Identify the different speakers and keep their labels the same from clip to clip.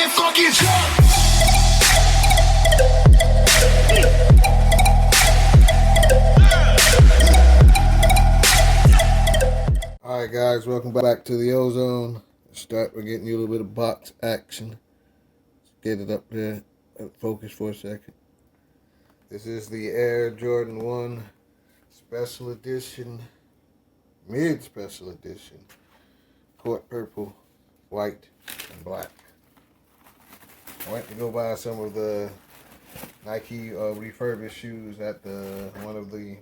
Speaker 1: my fucking truck.
Speaker 2: Alright guys, welcome back to the Ozone. Let's start with getting you a little bit of box action. Let's get it up there. Focus for a second. This is the Air Jordan 1 Special Edition, Mid Special Edition. Court purple, white, and black. I went to go buy some of the Nike refurbished shoes at one of the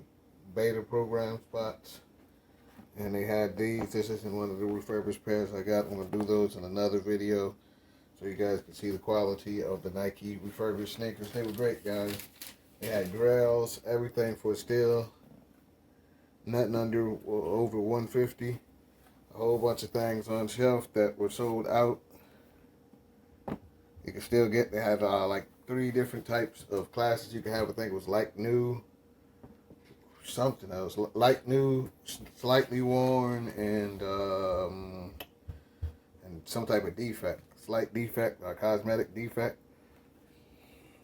Speaker 2: beta program spots. And they had these. This isn't one of the refurbished pairs I got. I'm going to do those in another video so you guys can see the quality of the Nike refurbished sneakers. They were great, guys. They had grails, everything for steal. Nothing under over 150. A whole bunch of things on shelf that were sold out. You can still get, they had like 3 different types of classes you can have. I think it was like new, something else, light new, slightly worn, and some type of defect, slight defect or cosmetic defect.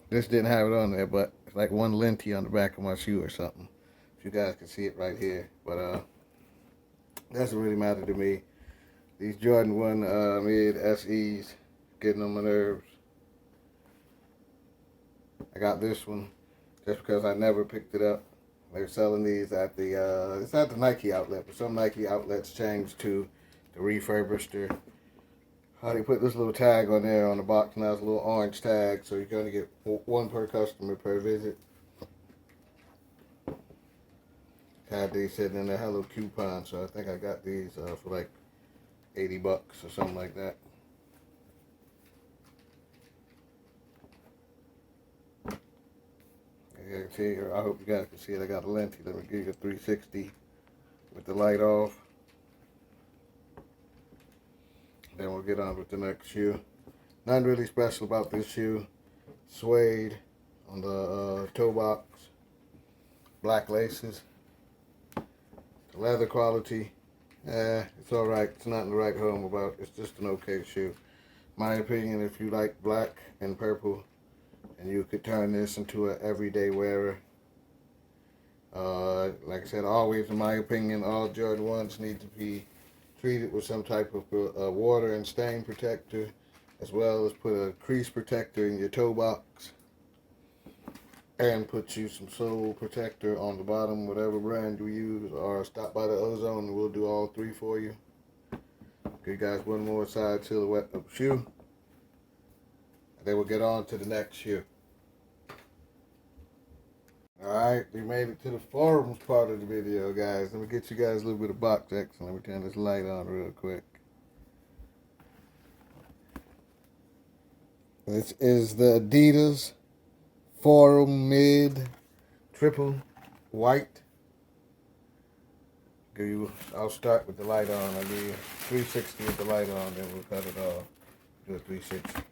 Speaker 2: This didn't have it on there, but it's like one linty on the back of my shoe or something. If you guys can see it right here, but doesn't really matter to me. These Jordan 1 mid SEs getting on my nerves. I got this one just because I never picked it up. They're selling these at the, it's at the Nike outlet, but some Nike outlets changed to the refurbished. They put this little tag on there on the box now. It's a little orange tag, so you're going to get 1 per customer per visit. Had these sitting in there, had a little coupon, so I think I got these for like 80 bucks or something like that. You can see, I hope you guys can see it. I got a lenti. Let me give you a 360 with the light off. Then we'll get on with the next shoe. Nothing really special about this shoe. Suede on the toe box. Black laces. The leather quality, it's alright. It's nothing to write home about. It's just an okay shoe. My opinion, if you like black and purple, and you could turn this into an everyday wearer. Like I said, always in my opinion, all Jordan 1s need to be treated with some type of water and stain protector, as well as put a crease protector in your toe box, and put you some sole protector on the bottom, whatever brand you use, or stop by the Ozone and we'll do all 3 for you. Give you guys one more side silhouette of the shoe. Then we'll get on to the next shoe. Alright, we made it to the forums part of the video, guys. Let me get you guys a little bit of box action. Let me turn this light on real quick. This is the Adidas Forum Mid Triple White. I'll start with the light on. I'll give you 360 with the light on, then we'll cut it off. Do a 360.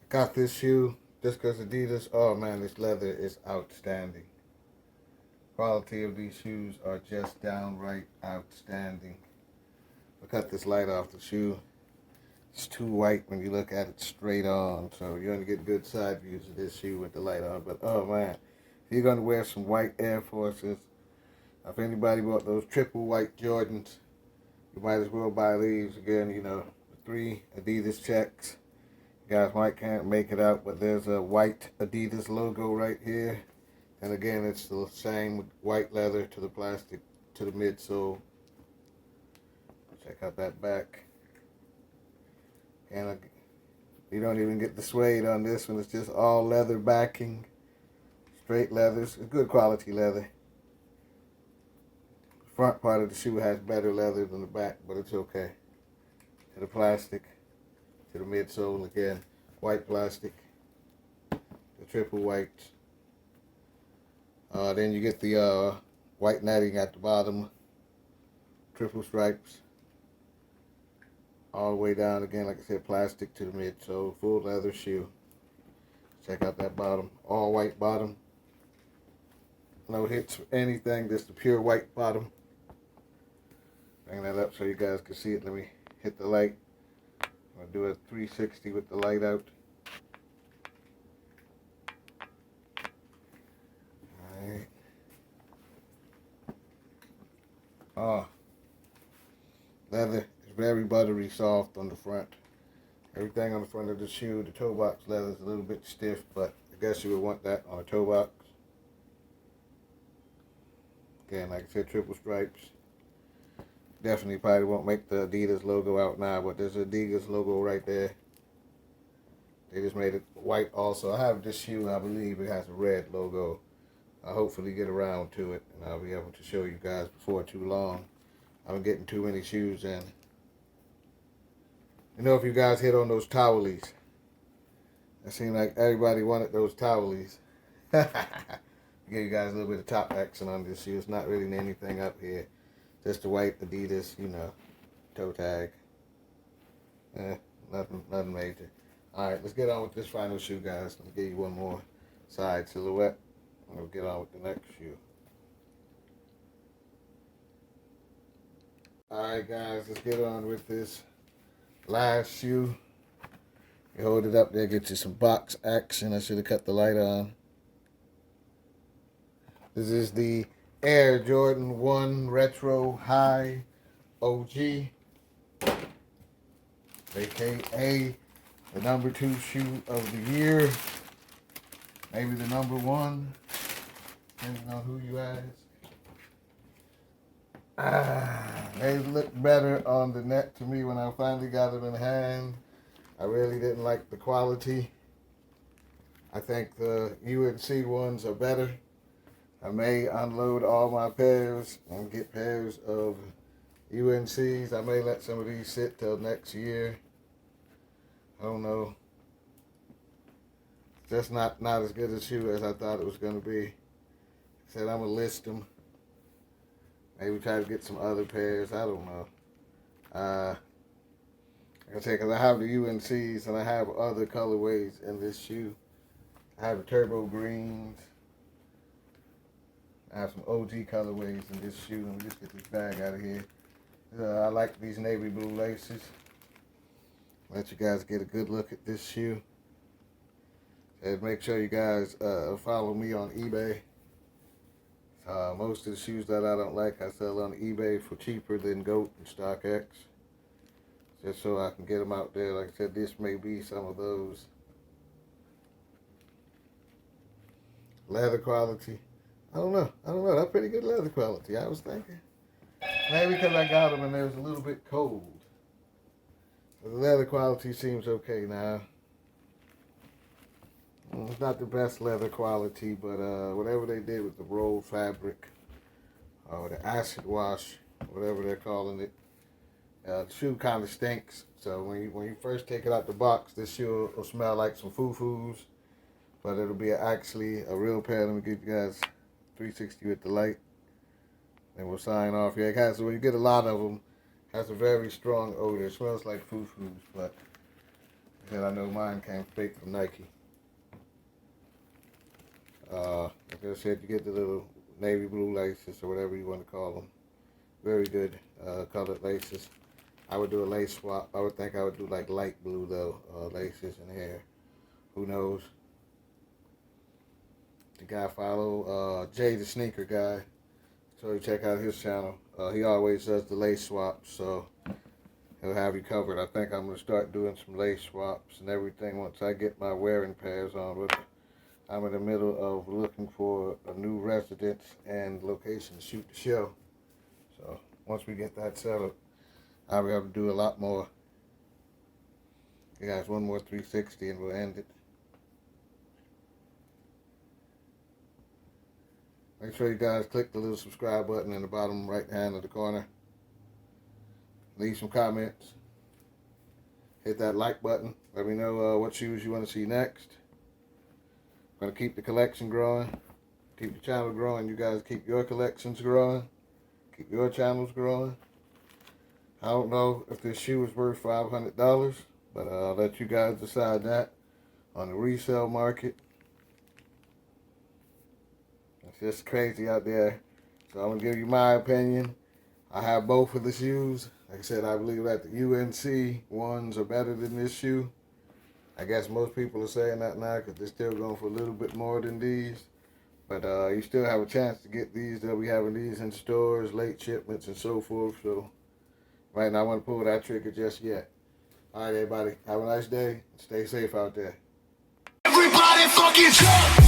Speaker 2: Got this shoe just because Adidas. Oh man, this leather is outstanding. Quality of these shoes are just downright outstanding. I'll cut this light off the shoe. It's too white when you look at it straight on, so you're going to get good side views of this shoe with the light on. But oh man, if you're going to wear some white Air Forces, if anybody bought those triple white Jordans, you might as well buy these. Again, you know, 3 Adidas checks. You guys might can't make it out, but there's a white Adidas logo right here. And again, it's the same with white leather to the plastic to the midsole. Check out that back. And you don't even get the suede on this one. It's just all leather backing. Straight leathers. It's good quality leather. The front part of the shoe has better leather than the back, but it's okay. To the plastic. To the midsole again, white plastic, the triple white. Then you get the white netting at the bottom, triple stripes, all the way down again, like I said, plastic to the midsole, full leather shoe. Check out that bottom, all white bottom. No hits for anything, just the pure white bottom. Bring that up so you guys can see it. Let me hit the light. I'll do a 360 with the light out. Alright. Oh, leather is very buttery soft on the front. Everything on the front of the shoe, the toe box leather is a little bit stiff, but I guess you would want that on a toe box. Again, like I said, triple stripes. Definitely probably won't make the Adidas logo out now, but there's an Adidas logo right there. They just made it white also. I have this shoe, I believe it has a red logo. I'll hopefully get around to it, and I'll be able to show you guys before too long. I'm getting too many shoes in. You know, if you guys hit on those towelies, it seemed like everybody wanted those towelies. Give you guys a little bit of top action on this shoe. It's not really anything up here. Just the white Adidas, you know, toe tag. Nothing major. Alright, let's get on with this final shoe, guys. Let me give you one more side silhouette. And we'll get on with the next shoe. Alright, guys, let's get on with this last shoe. You hold it up there, get you some box action. I should have cut the light on. This is the Air Jordan 1 Retro High OG, aka the number 2 shoe of the year, maybe the number 1, depending on who you ask. They look better on the net to me when I finally got them in hand. I really didn't like the quality. I think the UNC ones are better. I may unload all my pairs and get pairs of UNCs. I may let some of these sit till next year. I don't know. It's just not as good a shoe as I thought it was going to be. I said I'm going to list them. Maybe try to get some other pairs. I don't know. Like I said, because I have the UNCs and I have other colorways in this shoe. I have the turbo greens. I have some OG colorways in this shoe. Let me just get this bag out of here. I like these navy blue laces. Let you guys get a good look at this shoe. And make sure you guys follow me on eBay. Most of the shoes that I don't like, I sell on eBay for cheaper than GOAT and StockX. Just so I can get them out there. Like I said, this may be some of those. Leather quality. I don't know. That's pretty good leather quality, I was thinking. Maybe because I got them and they was a little bit cold. So the leather quality seems okay now. It's not the best leather quality, but whatever they did with the rolled fabric, or the acid wash, whatever they're calling it, the shoe kind of stinks. So when you first take it out the box, this shoe will smell like some foo-foos, but it'll be actually a real pair. Let me give you guys 360 with the light, and we'll sign off. Yeah, guys, so when you get a lot of them, it has a very strong odor. It smells like foo-foos, but I know mine came straight from Nike. Like I said, you get the little navy blue laces or whatever you want to call them. Very good colored laces. I would do a lace swap. I would think I would do like light blue though, laces in here. Who knows? The guy follow Jay the Sneaker Guy. So you check out his channel. He always does the lace swaps, so he'll have you covered. I think I'm going to start doing some lace swaps and everything once I get my wearing pairs on with it. I'm in the middle of looking for a new residence and location to shoot the show. So once we get that set up, I'll be able to do a lot more. You guys, one more 360 and we'll end it. Make sure you guys click the little subscribe button in the bottom right hand of the corner. Leave some comments. Hit that like button. Let me know what shoes you want to see next. I'm going to keep the collection growing. Keep the channel growing. You guys keep your collections growing. Keep your channels growing. I don't know if this shoe is worth $500, but I'll let you guys decide that on the resale market. It's just crazy out there. So I'm going to give you my opinion. I have both of the shoes. Like I said, I believe that the UNC ones are better than this shoe. I guess most people are saying that now because they're still going for a little bit more than these. But you still have a chance to get these. They'll be having these in stores, late shipments, and so forth. So right now, I want to pull that trigger just yet. All right, everybody. Have a nice day. Stay safe out there. Everybody fucking jump!